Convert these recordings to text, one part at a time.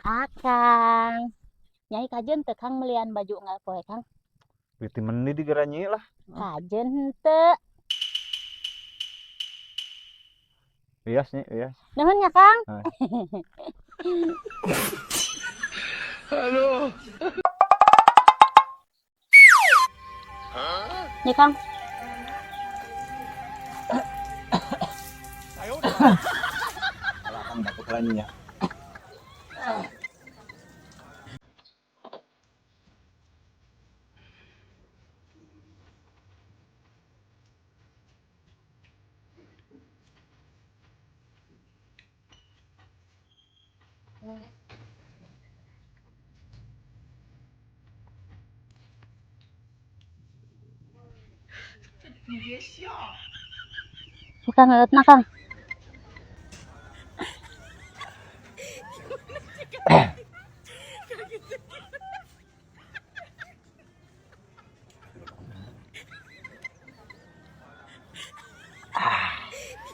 Akang, nyai kajen teu Kang melian baju nggak poe Kang. Biti menit di geranyi lah. Kajen teu. Bias nih, bias. Nuhun ya Kang. Nah. Halo. Nih Kang. Kalau akan dapat kelanyinya. Suka ngeut na Kang.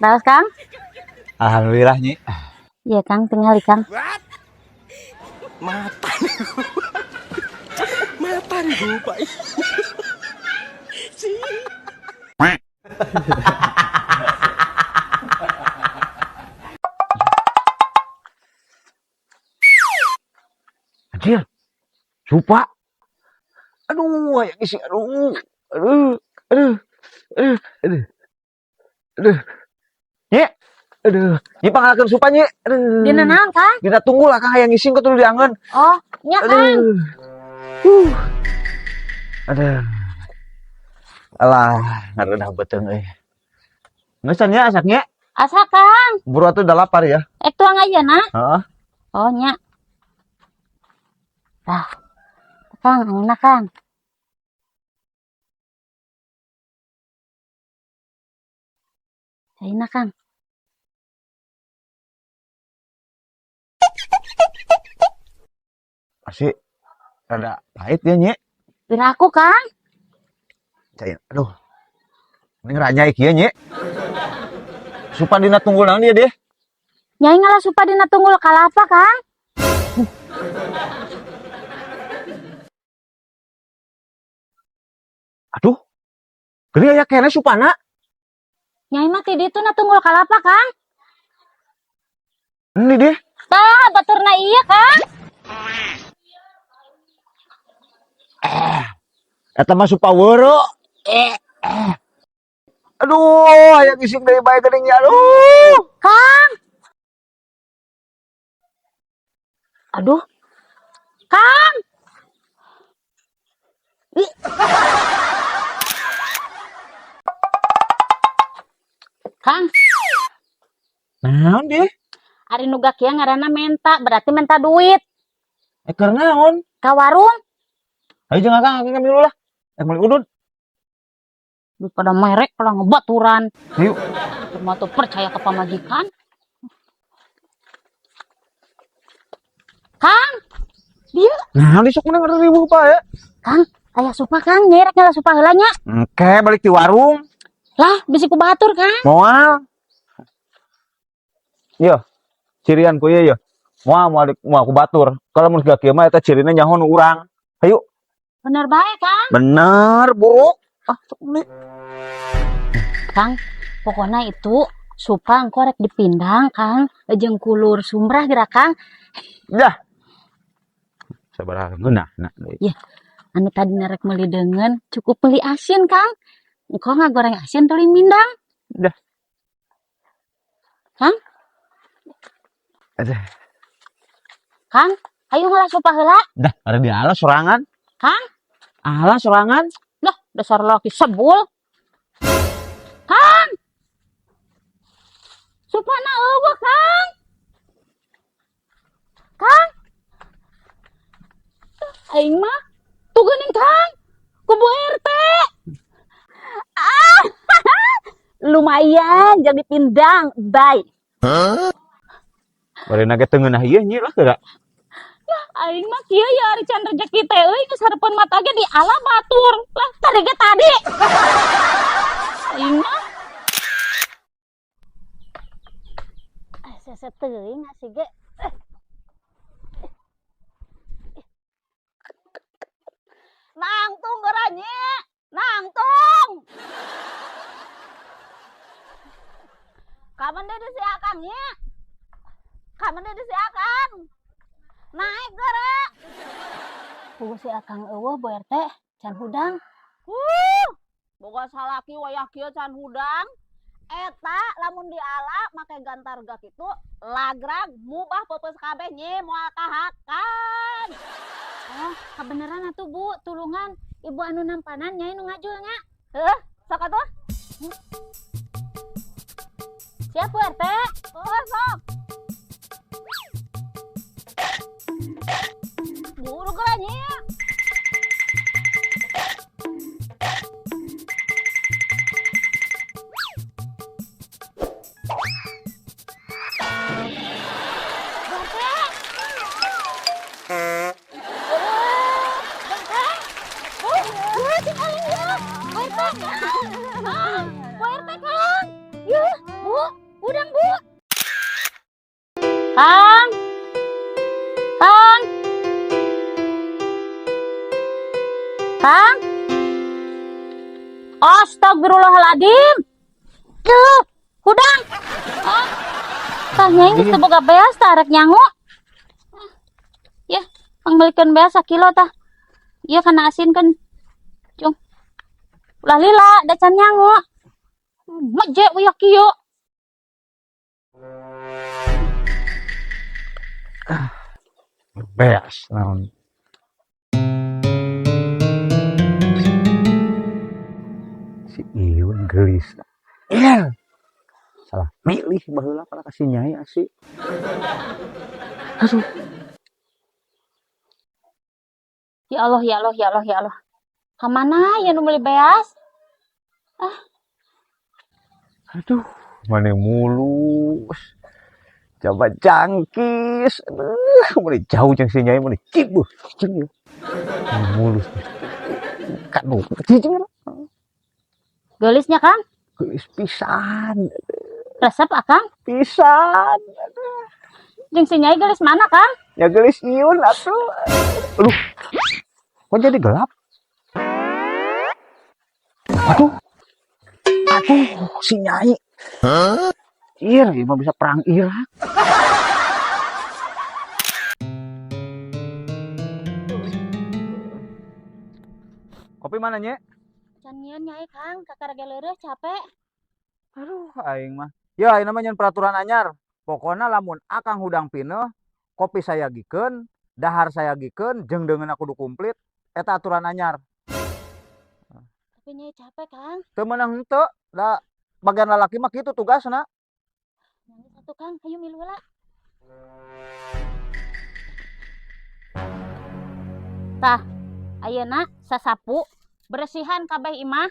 Balas Kang? Alhamdulillah Nyi. Iya Kang, tinggal Kang. Mata nih lupa. Anjir. Supa. Aduh, yang isi. Aduh. Aduh. Aduh. Aduh. Aduh. Aduh. Nyi. Aduh. Nyi pangalakeun supa Nyi. Aduh. Dina naon Kang? Dina tunggu lah Kang hayang ngising kudu diangeun. Oh, nya Kang. Aduh. Aduh. Alah, ngarenah beuteung euy. Geus nya asaknya. Asa Kang. Buru atuh udah lapar ya. Ek tuang ayeuna. Heeh. Oh, nya. Tah. Kang, ayeuna Kang. Ayeuna Kang. Masih rada pahit ya Nyi. Dina aku Kang. Cain. Aduh. Ini ngeranyai kieu Nyi. Supa dina tunggul naon dia deh. Nyai ngalah supa dina tunggul kalapa Kang. Aduh. Geuning aya keneh supana. Nyai mah ti ditu na tunggul kalapa Kang. Ini deh. Tah, baturna iya Kang. Eta mah supa weureu. Aduh, aya ngising deui bae geuning nya. Aduh. Kang. Aduh. Kang. Ih. Kang, Naon deh? ari nu gakieu ngaranna menta, berarti menta duit. Keur naon? Ka warung, Ayo jeung Akang ngambil dulu lah. Meli udun. duit pada merek, pada ngebaturan. Ayo. Cuma tuh percaya ke pamajikan. Kang, dia. Nah, sok meneng ada ribu pa ya. Kang, aya supa Kang, nyerek nyala supa heula nya. Engke balik di warung. Lah, bisi ku batur Kang. Moal. Iya. Cirian ku ieu. Moal aku batur. Kalau mun gak kieu mah eta cirina nyaho nu urang. Ayo. Bener bae Kang. Bener, buruk. Ah, sok meuli. Kang, pokoknya itu supa engko rek dipindang Kang, jeung kulur sumrah geura Kang. Dah. Sabaraha geunah na. Ya, anu tadi rek meuli deungeun cukup meuli asin Kang. Engko ngagoreng asin tuluy mindang. Dah. Kang, Aduh. Kang, ayo ngalah supa heula. Dah, ada di alas sorangan. Kang, Alas sorangan. lah dasar laki sebul. Kang, supana eueuh Kang. Kang, aing mah tuh geuning Kang, kubu RT. Ah, lumayan jadi pindang, bye. Bari nage teu ngeunah ieu nya lah geura. Aing mah kieu ya ari can rezeki teh euy geus hareupeun mata ge di ala batur. Lah tadi ge tadi. Aing mah seset teuing asih ge. nyi. Nangtung. Kapan deh disiakan nyi? Kapan deh disiakan? Naik gara. Pugu si akang eueuh Bu RT, can hudang. Boga salaki wayah kieu can hudang. Eta lamun diala make gantarga kitu lagrag mubah peupeus kabeh nyi moal kahakan. Oh, kabeneran atuh Bu, tulungan ibu anu nampanan nyai nu ngajul nya. Heuh, sok atuh. Siap Bu RT? Sok. Buru geura nyi. Kang. Kang. Kang. Astagfirullahaladzim. Hudang. Oh. Tah nyai geus teu boga beas tah arek nyangu. Ya, pangbelikeun beas sakilo tah. Ieu kana asinkeun. Cung. Ulah lila da can nyangu. Meje we kieu. Beas naon. Si Iun gelis. Iya. Salah milih baheula kana kasih nyai asih. Aduh. Ya Allah. Kamana ya nu meuli beas? Aduh, mana mulus. Coba jangkis. Aduh, mana jauh jeung si nyai mana cibuh. Cing. Mulus. Kanu, cing. Geulisnya Kang? Gelis pisan. Resep Akang? Pisan. Jeung si nyai geulis mana Kang? Ya gelis Iun atuh. Aduh. Kok jadi gelap? Aduh, si nyai. Ir, mah bisa perang Irak. Kopi mana, Nye? Can nyieun nyai Kang, kakarage leureuh capek. Aduh, aing mah. Ya, ini namanya peraturan anyar. Pokoknya lamun akang hudang pineuh, kopi saya gikeun, dahar saya gikeun, jeung deungeunna kudu komplit. Eta aturan anyar. Tapi nyai capek Kang. Teu meunang henteu, da bagian lalaki mah kitu tugasna. Nyai satu Kang, hayu milu heula. Tah, ayeuna sasapu beresihan kabeh imah,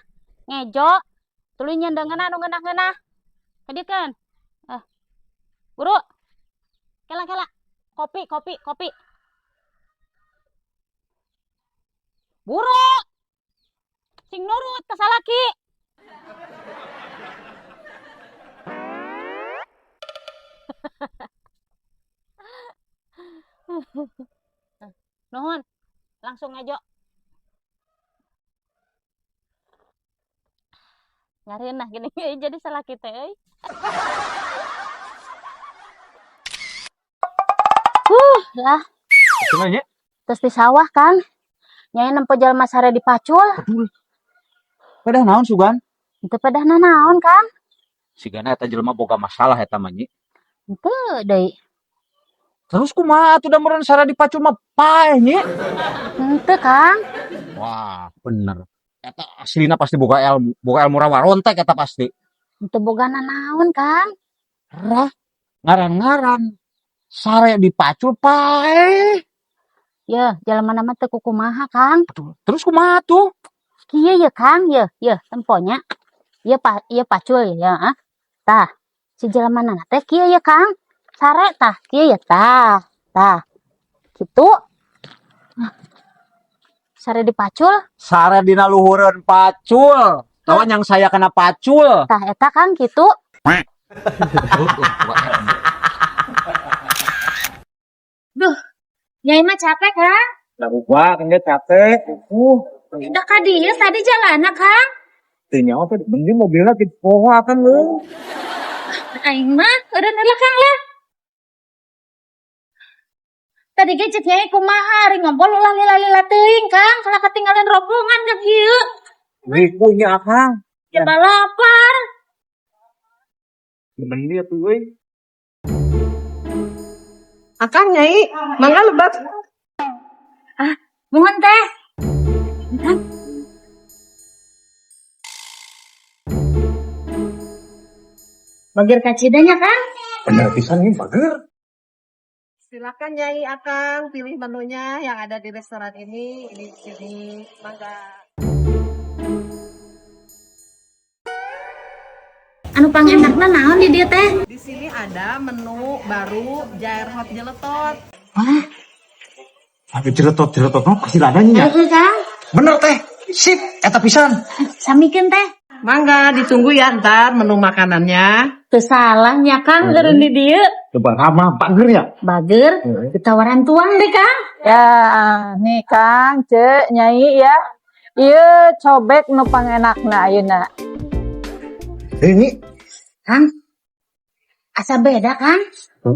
ngejo, tuluy nyendengeunna nu ngeunah-ngeunah. Kadiekeun. Buru. Kela. Kopi. Buru. Sing nurut ka salaki. Nuhun. Langsung ngejo. Nyariin nah gini jadi salaki teh euy. Lah. Cenah, Nye? Terus di sawah Kang. Nyai nempo jalma sare dipacul. Aduh. Pedah naon sugan? Itu pedah nanaon Kang? Sigana eta jelema boga masalah eta mah, Nye. Henteu deui. Terus kumaha atuh da meureun sara dipacul mah paeh, Nye? Henteu Kang. Wah, bener. Eta aslina pasti boga ilmu rawarontek eta pasti. Henteu boga nanaon Kang. Rah, ngaran-ngaran. Sare dipacul paeh. Ya, jalma nama teu kumaha Kang. Terus kumaha tuh? Kieu ya Kang, ya temponya. Ieu pacul ya, Tah, si jalma nana teh kieu ya Kang. Sare tah, kieu ya tah. Kitu. Sare dipacul. Sare dina luhureun pacul. Tawan yang saya kena pacul. Tah eta Kang kitu. Duh, nyai mah capek Kang. Lah gua kan dia capek. Udah ka dieu tadi jalan Kang. Teu nyawa teh mending mobilna di poho akan lu. Aing mah eureun heula Kang lah. Tadi ge cek nyai kumaha ari ngobrol ulah lila-lila teuing Kang, kana ketinggalan rombongan ka kieu. Rikunya akang. Ya lapar. Mending atuh euy. Akang Nyai, mangga lebat. Mohon teh. Bagir kacidanya Kang. Bener pisan nih bager. Silakan Nyai Akang pilih menunya yang ada di restoran ini di sini. Mangga. Anu pangenakna naon di dieu teh? Di sini ada menu baru Jair Hot Jeletot. Tapi jeletot mah pasti ladanya nya. Heeh Kang. Bener teh. Sip, eta pisan. Samikeun teh. Mangga ditunggu ya ntar menu makanannya. Teu salah nya Kang eureun di dieu. Coba ramah bager ya. Bager, ditawaran tuang deh Kang. Ya, nih Kang, Cek, Nyai ya. Ieu cobek nu pangenakna ayeuna. Ini Kang. Asa beda Kang.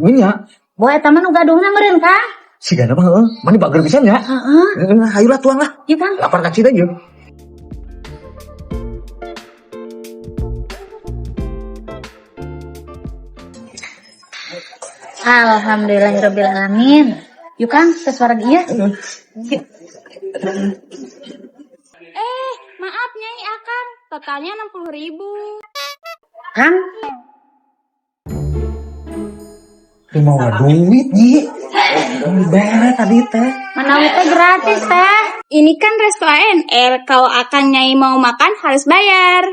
ini ya. Boy eta mah nu gaduhna meureun Kang. Sigana mah heueuh, mani bager pisan ya. Heeh. Hayulah tuang lah. Ieu Kang. Lapar ka cida yeuh. Alhamdulillahirobbilalamin. Yuk Kang, tes wareg ieu. Maaf Nyai Akang, totalnya 60.000. Kang, Mau duit nih. Bere tadi teh. menawi teh gratis teh. Ini kan resto ANR, kalau Akang Nyai mau makan harus bayar.